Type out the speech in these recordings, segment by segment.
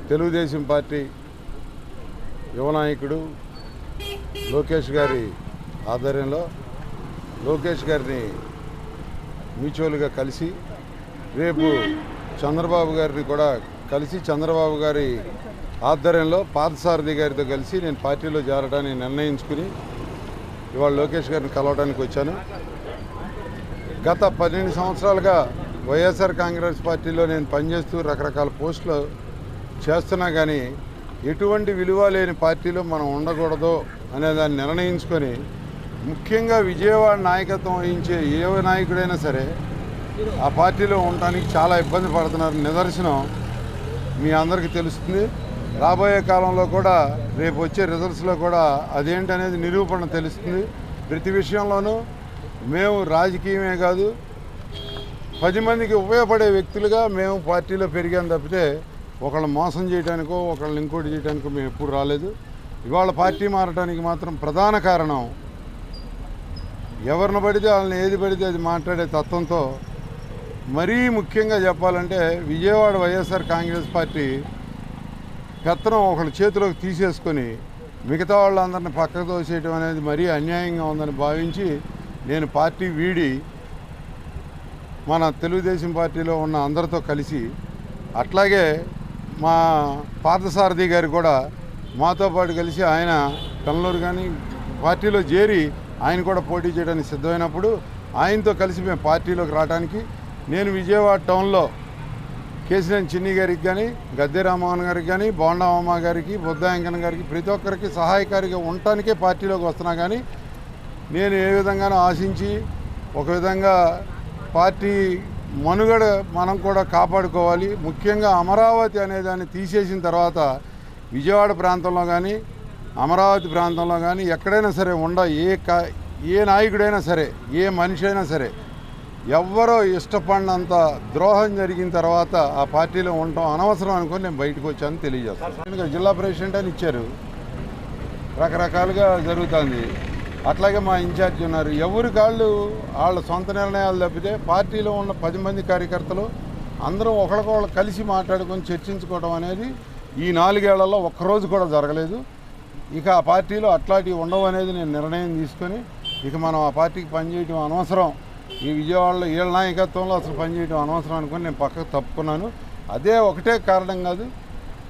Telugu Desam party యువనాయకుడు Lokesh గారి ఆధ్వర్యంలో లోకేష్ గారిని మ్యూచువల్గా కలిసి రేపు చంద్రబాబు గారిని కూడా కలిసి చంద్రబాబు గారి ఆధ్వర్యంలో పార్థసారథి గారితో కలిసి నేను పార్టీలో చేరడానికి నిర్ణయించుకుని ఇవాళ లోకేష్ గారిని కలవడానికి వచ్చాను. గత 12 సంవత్సరాలుగా వైఎస్ఆర్ కాంగ్రెస్ పార్టీలో నేను పనిచేస్తూ రకరకాల పోస్టులు చేస్తున్నా కానీ ఎటువంటి విలువ లేని పార్టీలో మనం ఉండకూడదు అనేదాన్ని నిర్ణయించుకొని ముఖ్యంగా విజయవాడ నాయకత్వం వహించే ఏ నాయకుడైనా సరే ఆ పార్టీలో ఉండటానికి చాలా ఇబ్బంది పడుతున్నారు. నిదర్శనం మీ అందరికీ తెలుస్తుంది. రాబోయే కాలంలో కూడా రేపు వచ్చే రిజల్ట్స్లో కూడా అదేంటనేది నిరూపణ తెలుస్తుంది. ప్రతి విషయంలోనూ మేము రాజకీయమే కాదు 10 మందికి ఉపయోగపడే వ్యక్తులుగా మేము పార్టీలో పెరిగాం తప్పితే ఒకళ్ళని మోసం చేయడానికో ఒకళ్ళని ఇంకోటి చేయడానికో మేము ఎప్పుడు రాలేదు. ఇవాళ పార్టీ మారడానికి మాత్రం ప్రధాన కారణం ఎవరిని పడితే వాళ్ళని ఏది పడితే అది మాట్లాడే తత్వంతో మరీ ముఖ్యంగా చెప్పాలంటే విజయవాడ వైఎస్ఆర్ కాంగ్రెస్ పార్టీ పెత్తనం ఒకళ్ళ చేతిలోకి తీసేసుకొని మిగతా వాళ్ళందరినీ పక్కకు తోసేయడం అనేది మరీ అన్యాయంగా ఉందని భావించి నేను పార్టీ వీడి మన తెలుగుదేశం పార్టీలో ఉన్న అందరితో కలిసి అట్లాగే మా పార్థసారథి గారు కూడా మాతో పాటు కలిసి ఆయన కన్నూరు కానీ పార్టీలో చేరి ఆయన కూడా పోటీ చేయడానికి సిద్ధమైనప్పుడు ఆయనతో కలిసి మేము పార్టీలోకి రావడానికి నేను విజయవాడ టౌన్లో కేసినేని చిన్ని గారికి కానీ గద్దె రామ్మోహన్ గారికి కానీ బోండా అమ్మ గారికి బుద్ధాయంకన్ గారికి ప్రతి ఒక్కరికి సహాయకారిగా ఉండటానికే పార్టీలోకి వస్తున్నా. కానీ నేను ఏ విధంగానూ ఆశించి ఒక విధంగా పార్టీ మనుగడ మనం కూడా కాపాడుకోవాలి. ముఖ్యంగా అమరావతి అనేదాన్ని తీసేసిన తర్వాత విజయవాడ ప్రాంతంలో కానీ అమరావతి ప్రాంతంలో కానీ ఎక్కడైనా సరే ఏ నాయకుడైనా సరే ఏ మనిషి అయినా సరే ఎవ్వరో ఇష్టపడినంత ద్రోహం జరిగిన తర్వాత ఆ పార్టీలో ఉండటం అనవసరం అనుకొని నేను బయటకు వచ్చాను తెలియజేస్తాను. జిల్లా ప్రెసిడెంట్ అని ఇచ్చారు, రకరకాలుగా జరుగుతుంది. అట్లాగే మా ఇన్ఛార్జ్ ఉన్నారు. ఎవరి కాళ్ళు వాళ్ళ సొంత నిర్ణయాలు తప్పితే పార్టీలో ఉన్న 10 మంది కార్యకర్తలు అందరూ ఒకరికొకరు కలిసి మాట్లాడుకొని చర్చించుకోవడం అనేది ఈ 4 ఏళ్లలో ఒక్కరోజు కూడా జరగలేదు. ఇక ఆ పార్టీలో అట్లాంటివి ఉండవు అనేది నేను నిర్ణయం తీసుకొని ఇక మనం ఆ పార్టీకి పనిచేయడం అనవసరం, ఈ విజయవాడలో వీళ్ళ నాయకత్వంలో అసలు పనిచేయడం అనవసరం అనుకొని నేను పక్కకు తప్పుకున్నాను. అదే ఒకటే కారణం కాదు,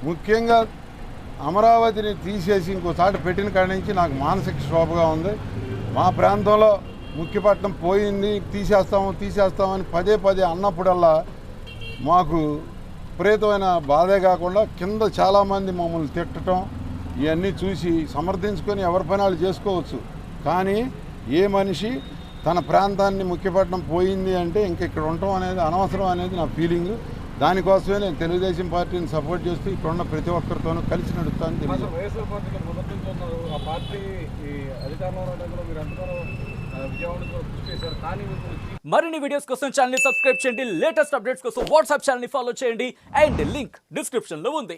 ముఖ్యంగా అమరావతిని తీసేసి ఇంకోసారి పెట్టిన కాడి నుంచి నాకు మానసిక క్షోభగా ఉంది. మా ప్రాంతంలో ముఖ్యపట్నం పోయింది, తీసేస్తామని పదే అన్నప్పుడల్లా మాకు విపరీతమైన బాధే కాకుండా కింద చాలామంది మమ్మల్ని తిట్టడం ఇవన్నీ చూసి సమర్థించుకొని ఎవరి పని వాళ్ళు చేసుకోవచ్చు. కానీ ఏ మనిషి తన ప్రాంతాన్ని ముఖ్యపట్నం పోయింది అంటే ఇంక ఇక్కడ ఉండటం అనేది అనవసరం అనేది నా ఫీలింగ్. దానికోసమే నేను తెలుగుదేశం పార్టీని సపోర్ట్ చేస్తూ ఇక్కడ ఉన్న ప్రతి ఒక్కరితోనూ కలిసి నడుస్తాను తెలియదు. మరిన్ని వీడియోస్ కోసం ఛానల్ ని సబ్స్క్రైబ్ చేయండి. లేటెస్ట్ అప్డేట్స్ కోసం వాట్సాప్ ఛానల్ ని ఫాలో చేయండి. అండ్ లింక్ డిస్క్రిప్షన్ లో ఉంది.